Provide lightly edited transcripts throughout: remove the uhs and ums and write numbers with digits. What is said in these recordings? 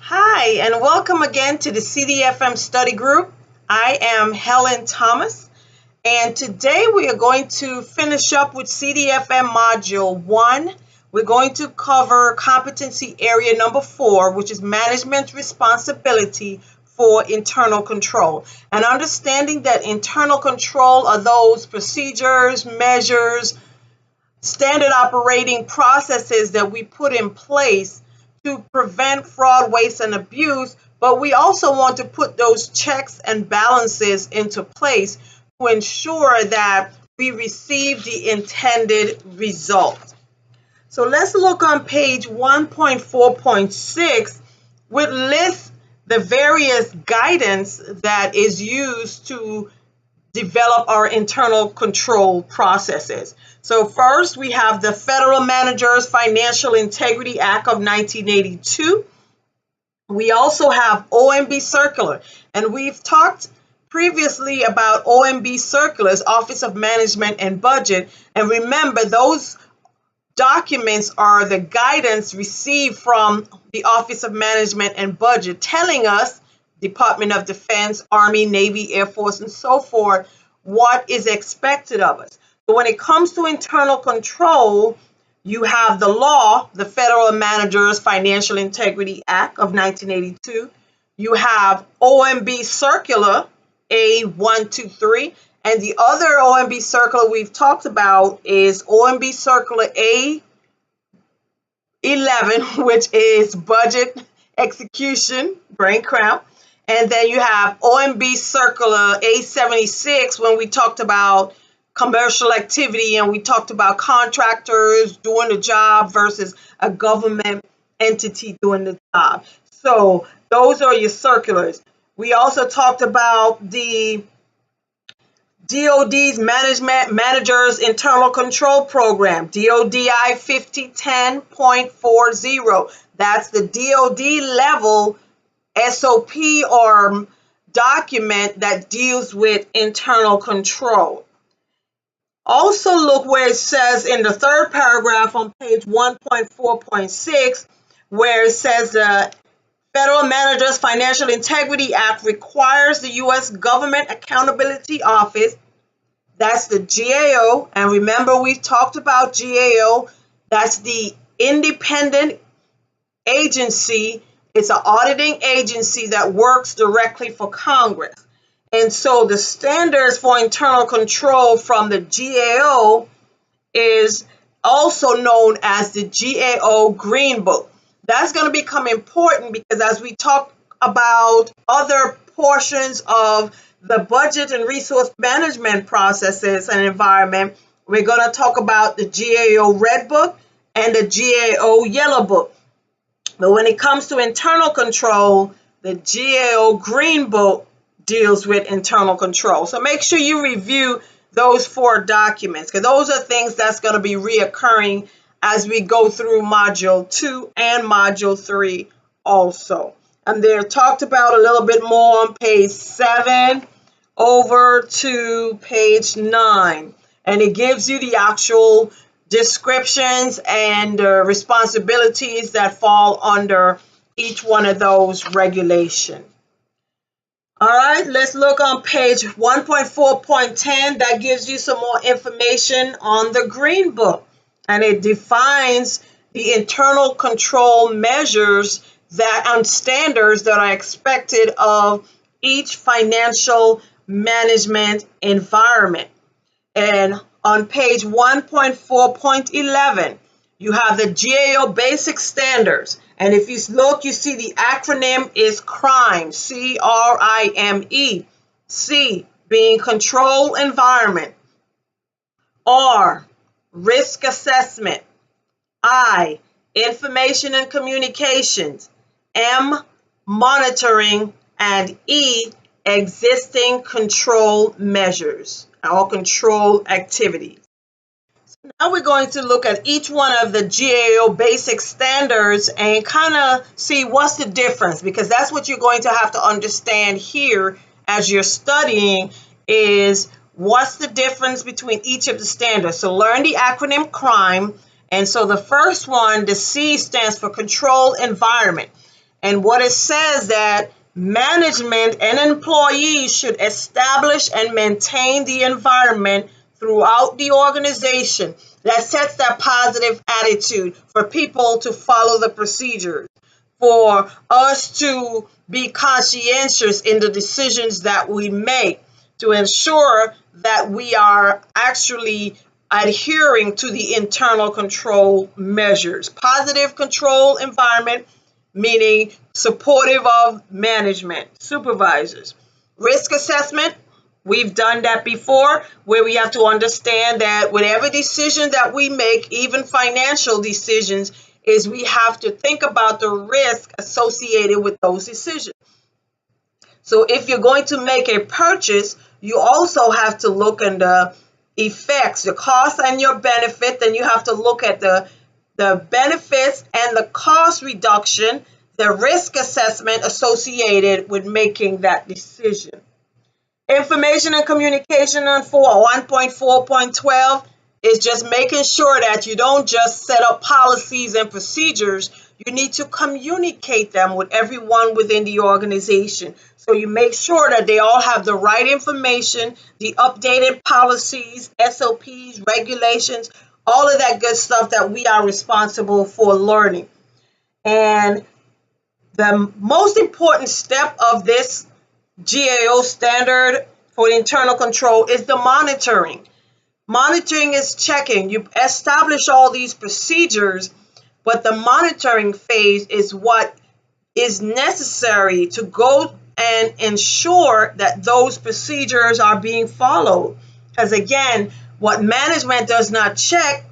Hi, and welcome again to the CDFM study group. I am Helen Thomas, and today we are going to finish up with CDFM Module 1. We're going to cover competency area number 4, which is management responsibility for internal control. And understanding that internal control are those procedures, measures, standard operating processes that we put in place to prevent fraud, waste, and abuse, but we also want to put those checks and balances into place to ensure that we receive the intended result. So let's look on page 1.4.6, which lists the various guidance that is used to develop our internal control processes. So first, we have the Federal Managers Financial Integrity Act of 1982. We also have OMB Circular, and we've talked previously about OMB Circulars, Office of Management and Budget. And remember, those documents are the guidance received from the Office of Management and Budget, telling us, Department of Defense, Army, Navy, Air Force, and so forth, what is expected of us. But when it comes to internal control, you have the law, the Federal Managers Financial Integrity Act of 1982. You have OMB Circular A123, and the other OMB Circular we've talked about is OMB Circular A11, which is Budget Execution, brain cramp. And then you have OMB Circular A76 when we talked about commercial activity and we talked about contractors doing the job versus a government entity doing the job. So those are your circulars. We also talked about the DOD's Managers Internal Control Program, DODI 5010.40. That's the DOD level SOP or document that deals with internal control. Also look where it says in the third paragraph on page 1.4.6, where it says the Federal Managers Financial Integrity Act requires the U.S. Government Accountability Office, that's the GAO, and remember we've talked about GAO, that's the independent agency. It's an auditing agency that works directly for Congress. And so the standards for internal control from the GAO is also known as the GAO Green Book. That's going to become important because as we talk about other portions of the budget and resource management processes and environment, we're going to talk about the GAO Red Book and the GAO Yellow Book. But when it comes to internal control, the GAO Green Book deals with internal control. So make sure you review those 4 documents because those are things that's going to be reoccurring as we go through Module 2 and Module 3 also. And they're talked about a little bit more on page 7 over to page 9. And it gives you the actual descriptions and responsibilities that fall under each one of those regulations. All right, let's look on page 1.4.10. That gives you some more information on the Green Book. And it defines the internal control measures and standards that are expected of each financial management environment. And on page 1.4.11, you have the GAO basic standards. And if you look, you see the acronym is CRIME, C-R-I-M-E. C being control environment. R, risk assessment. I, information and communications. M, monitoring. And E, existing control measures or control activities. So now we're going to look at each one of the GAO basic standards and kind of see what's the difference, because that's what you're going to have to understand here as you're studying is what's the difference between each of the standards. So learn the acronym CRIME. And so the first one, the C stands for control environment. And what it says that management and employees should establish and maintain the environment throughout the organization that sets that positive attitude for people to follow the procedures, for us to be conscientious in the decisions that we make, to ensure that we are actually adhering to the internal control measures. Positive control environment, meaning supportive of management, supervisors. Risk assessment, we've done that before, where we have to understand that whatever decision that we make, even financial decisions, is we have to think about the risk associated with those decisions. So if you're going to make a purchase, you also have to look at the effects, the cost and your benefit. Then you have to look at the benefits and the cost reduction, the risk assessment associated with making that decision. Information and communication on 1.4.12 is just making sure that you don't just set up policies and procedures. You need to communicate them with everyone within the organization. So you make sure that they all have the right information, the updated policies, SOPs, regulations, all of that good stuff that we are responsible for learning. And the most important step of this GAO standard for internal control is the monitoring. Monitoring is checking. You establish all these procedures, but the monitoring phase is what is necessary to go and ensure that those procedures are being followed. Because again, what management does not check,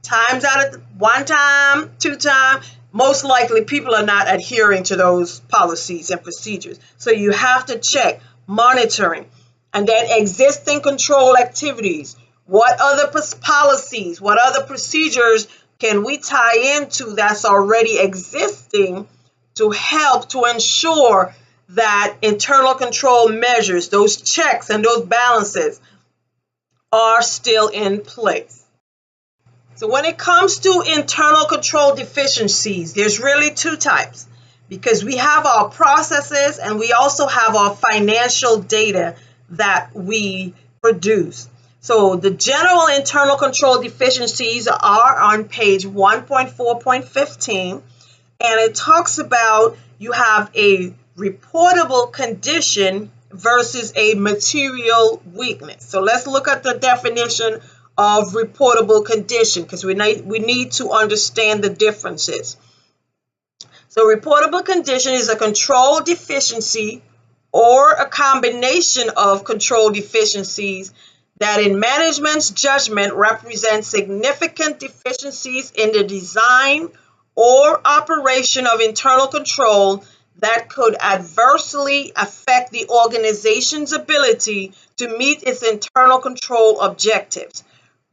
times out of one time, two times, most likely people are not adhering to those policies and procedures. So you have to check monitoring. And then existing control activities. What other policies, what other procedures can we tie into that's already existing to help to ensure that internal control measures, those checks and those balances are still in place. So when it comes to internal control deficiencies, there's really two types, because we have our processes and we also have our financial data that we produce. So the general internal control deficiencies are on page 1.4.15, and it talks about you have a reportable condition versus a material weakness. So let's look at the definition of reportable condition, because we need to understand the differences. So reportable condition is a control deficiency or a combination of control deficiencies that in management's judgment represent significant deficiencies in the design or operation of internal control that could adversely affect the organization's ability to meet its internal control objectives.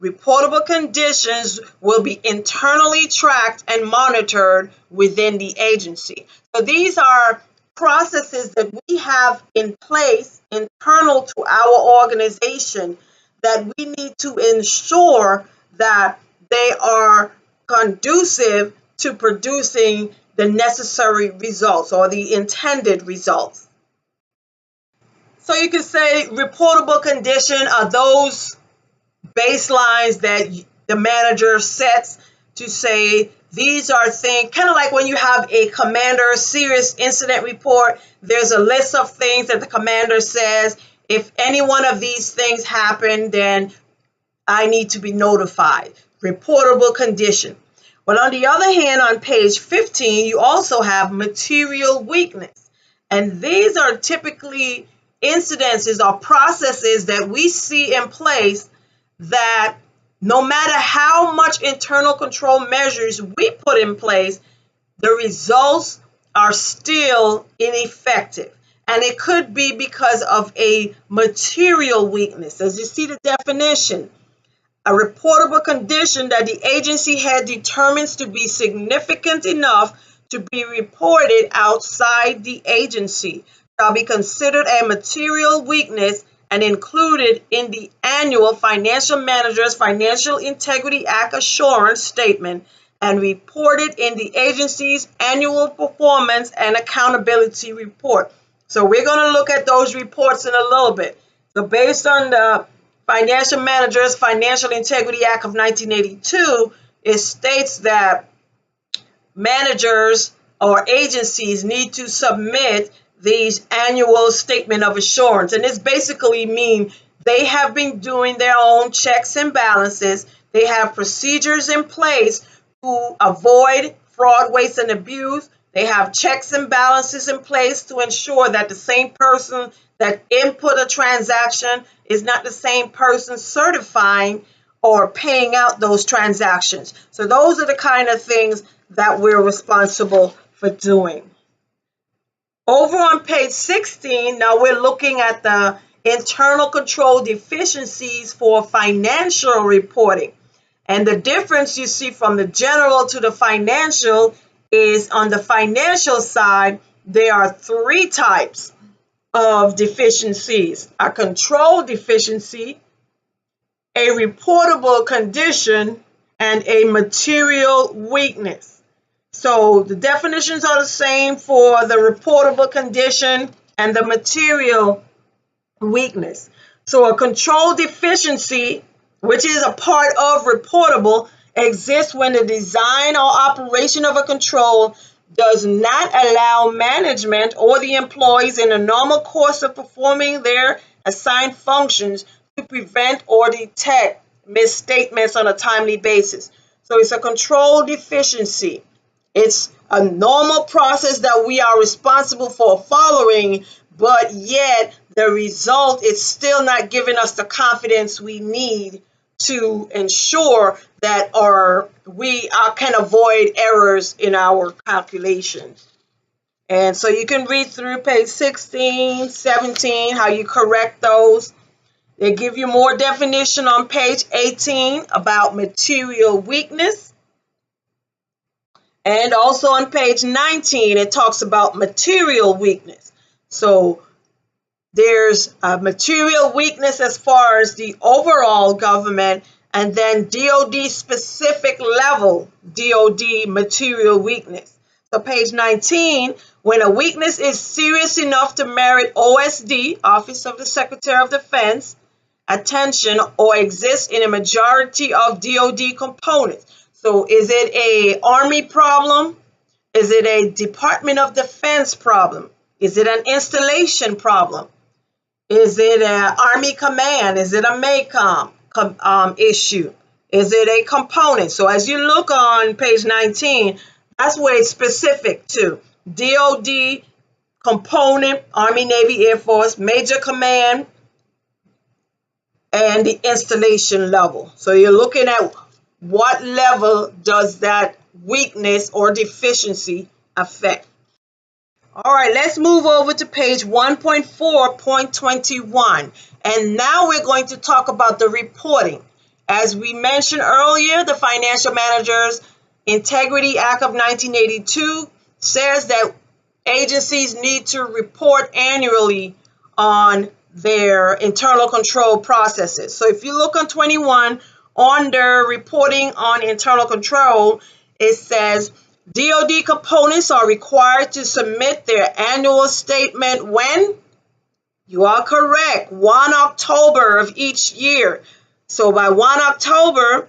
Reportable conditions will be internally tracked and monitored within the agency. So these are processes that we have in place internal to our organization that we need to ensure that they are conducive to producing the necessary results or the intended results. So you can say reportable condition are those baselines that the manager sets to say these are things, kind of like when you have a commander serious incident report, there's a list of things that the commander says, if any one of these things happen, then I need to be notified. Reportable condition. But on the other hand, on page 15, you also have material weakness. And these are typically incidences or processes that we see in place that no matter how much internal control measures we put in place, the results are still ineffective. And it could be because of a material weakness. As you see the definition, a reportable condition that the agency head determines to be significant enough to be reported outside the agency shall be considered a material weakness and included in the annual Financial Managers Financial Integrity Act Assurance Statement and reported in the agency's annual performance and accountability report. So we're going to look at those reports in a little bit. So based on the Financial Managers Financial Integrity Act of 1982, it states that managers or agencies need to submit these annual statement of assurance. And this basically means they have been doing their own checks and balances. They have procedures in place to avoid fraud, waste, and abuse. They have checks and balances in place to ensure that the same person that input a transaction is not the same person certifying or paying out those transactions. So those are the kind of things that we're responsible for doing. Over on page 16, now we're looking at the internal control deficiencies for financial reporting. And the difference you see from the general to the financial is on the financial side, there are three types of deficiencies: a control deficiency, a reportable condition, and a material weakness. So the definitions are the same for the reportable condition and the material weakness. So a control deficiency, which is a part of reportable, exists when the design or operation of a control does not allow management or the employees in the normal course of performing their assigned functions to prevent or detect misstatements on a timely basis. So it's a control deficiency. It's a normal process that we are responsible for following, but yet the result is still not giving us the confidence we need to ensure that we can avoid errors in our calculations. And so you can read through page 16, 17, how you correct those. They give you more definition on page 18 about material weakness. And also on page 19, it talks about material weakness. So there's a material weakness as far as the overall government, and then DOD specific level DOD material weakness. So page 19, when a weakness is serious enough to merit OSD, Office of the Secretary of Defense, attention, or exists in a majority of DOD components. So is it an Army problem? Is it a Department of Defense problem? Is it an installation problem? Is it an Army command? Is it a MACOM issue? Is it a component? So as you look on page 19, that's where it's specific to. DOD component, Army, Navy, Air Force, major command, and the installation level. So you're looking at what level does that weakness or deficiency affect. All right, let's move over to page 1.4.21. And now we're going to talk about the reporting. As we mentioned earlier, the Financial Managers Integrity Act of 1982 says that agencies need to report annually on their internal control processes. So if you look on 21, under reporting on internal control, it says DOD components are required to submit their annual statement when? You are correct, 1 October of each year. So by 1 October,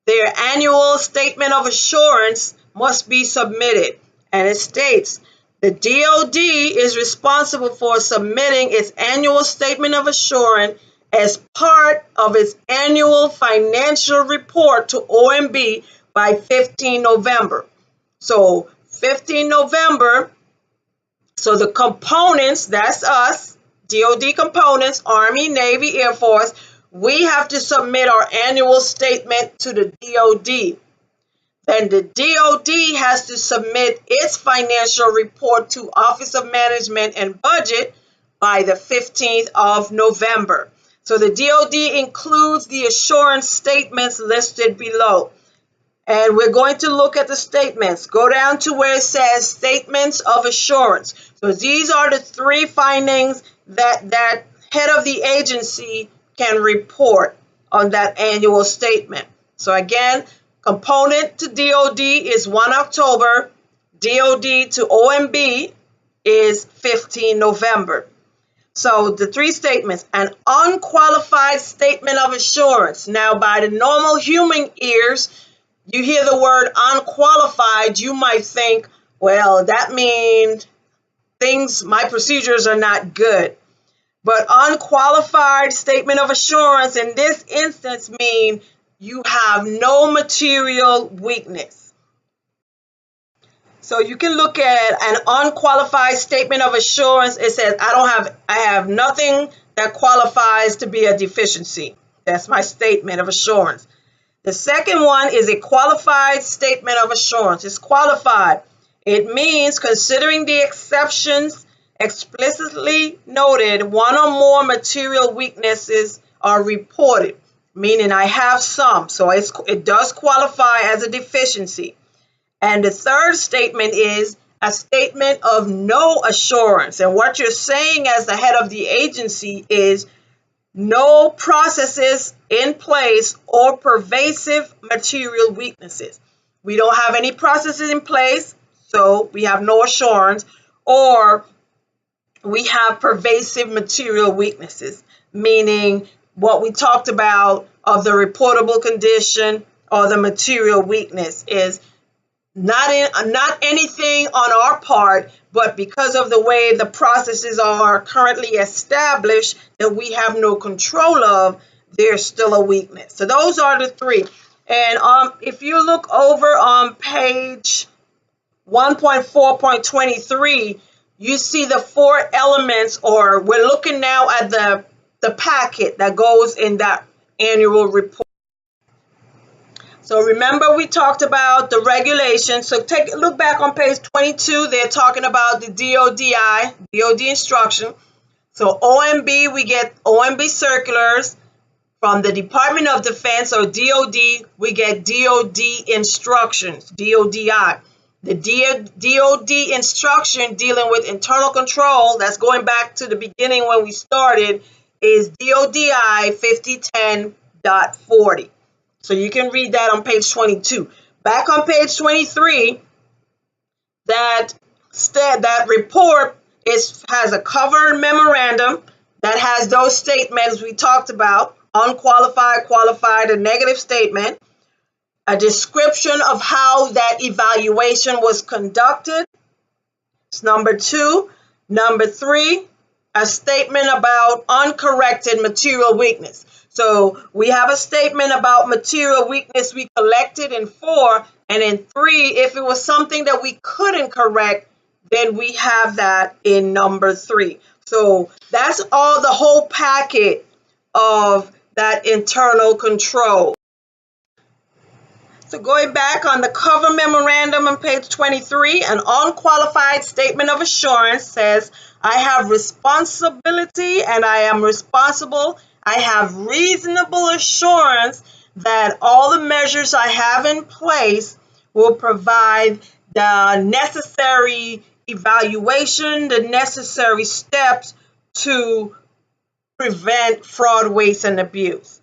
their annual statement of assurance must be submitted. And it states, the DOD is responsible for submitting its annual statement of assurance as part of its annual financial report to OMB by 15 November. So 15 November, so the components, that's us, DOD components, Army, Navy, Air Force, we have to submit our annual statement to the DOD. Then the DOD has to submit its financial report to Office of Management and Budget by the 15th of November. So the DOD includes the assurance statements listed below. And we're going to look at the statements. Go down to where it says statements of assurance. So these are the three findings that head of the agency can report on that annual statement. So again, Component to DOD is 1 October. DOD to OMB is 15 November. So the three statements: an unqualified statement of assurance. Now, by the normal human ears, you hear the word unqualified, you might think, well, that means my procedures are not good. But unqualified statement of assurance in this instance means you have no material weakness. So you can look at an unqualified statement of assurance. It says, I have nothing that qualifies to be a deficiency. That's my statement of assurance. The second one is a qualified statement of assurance. It's qualified. It means considering the exceptions explicitly noted, one or more material weaknesses are reported, meaning I have some. So it does qualify as a deficiency. And the third statement is a statement of no assurance. And what you're saying as the head of the agency is no processes in place or pervasive material weaknesses. We don't have any processes in place, so we have no assurance, or we have pervasive material weaknesses, meaning what we talked about of the reportable condition or the material weakness is not anything on our part, but because of the way the processes are currently established that we have no control of, there's still a weakness. So those are the three. And if you look over on page 1.4.23, you see the four elements, or we're looking now at the packet that goes in that annual report. So remember, we talked about the regulations. So take a look back on page 22. They're talking about the DOD instruction. So OMB, we get OMB circulars. From the Department of Defense, or DOD, we get DOD instructions, DODI. The DOD instruction dealing with internal control, that's going back to the beginning when we started, is DODI 5010.40. So you can read that on page 22. Back on page 23, that report has a cover memorandum that has those statements we talked about: unqualified, qualified, a negative statement, a description of how that evaluation was conducted. It's number 2. Number 3, a statement about uncorrected material weakness. So we have a statement about material weakness we collected in 4, and in 3, if it was something that we couldn't correct, then we have that in number 3. So that's all, the whole packet of that internal control. So going back on the cover memorandum on page 23, an unqualified statement of assurance says, I have responsibility and I am responsible. I have reasonable assurance that all the measures I have in place will provide the necessary evaluation, the necessary steps to prevent fraud, waste, and abuse.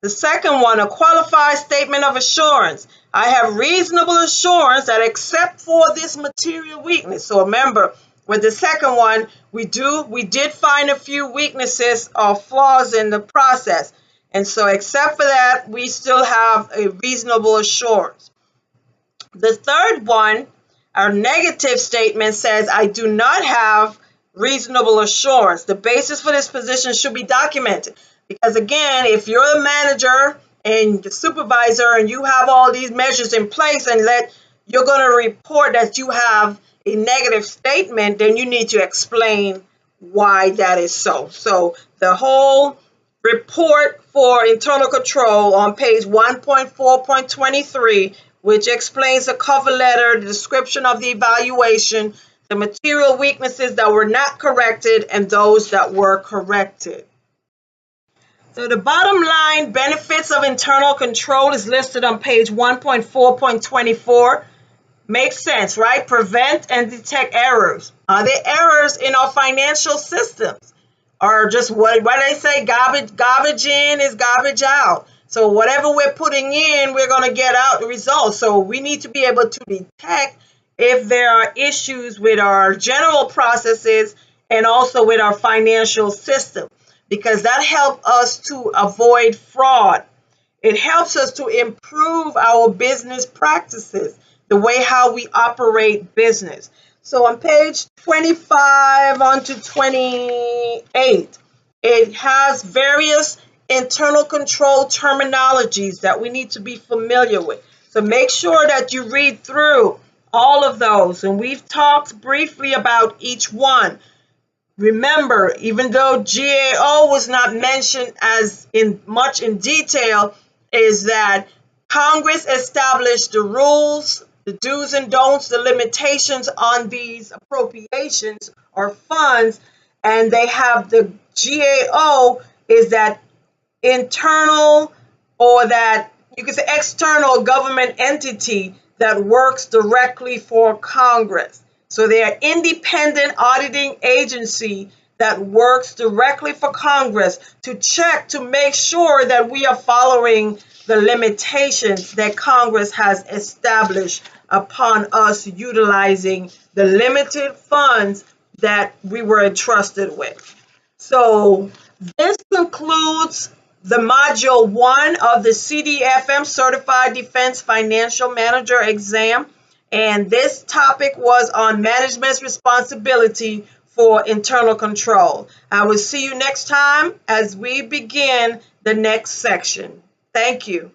The second one, a qualified statement of assurance. I have reasonable assurance that except for this material weakness. So remember, with the second one, we did find a few weaknesses or flaws in the process. And so except for that, we still have a reasonable assurance. The third one, our negative statement, says I do not have reasonable assurance. The basis for this position should be documented. Because again, if you're the manager and the supervisor and you have all these measures in place and you're going to report that you have a negative statement, then you need to explain why that is so. So the whole report for internal control on page 1.4.23, which explains the cover letter, the description of the evaluation, the material weaknesses that were not corrected, and those that were corrected. So the bottom line benefits of internal control is listed on page 1.4.24. Makes sense, right? Prevent and detect errors. Are there errors in our financial systems? Or just what they say, garbage in is garbage out. So whatever we're putting in, we're going to get out the results. So we need to be able to detect if there are issues with our general processes and also with our financial system, because that helps us to avoid fraud. It helps us to improve our business practices, the way how we operate business. So on page 25 on to 28, it has various internal control terminologies that we need to be familiar with. So make sure that you read through all of those. And we've talked briefly about each one. Remember, even though GAO was not mentioned as much in detail, is that Congress established the rules, the do's and don'ts, the limitations on these appropriations or funds, and they have the GAO is that internal, or that you could say external government entity that works directly for Congress. So they are independent auditing agency that works directly for Congress to check to make sure that we are following the limitations that Congress has established upon us utilizing the limited funds that we were entrusted with. So this concludes the module 1 of the CDFM Certified Defense Financial Manager exam. And this topic was on management's responsibility for internal control. I will see you next time as we begin the next section. Thank you.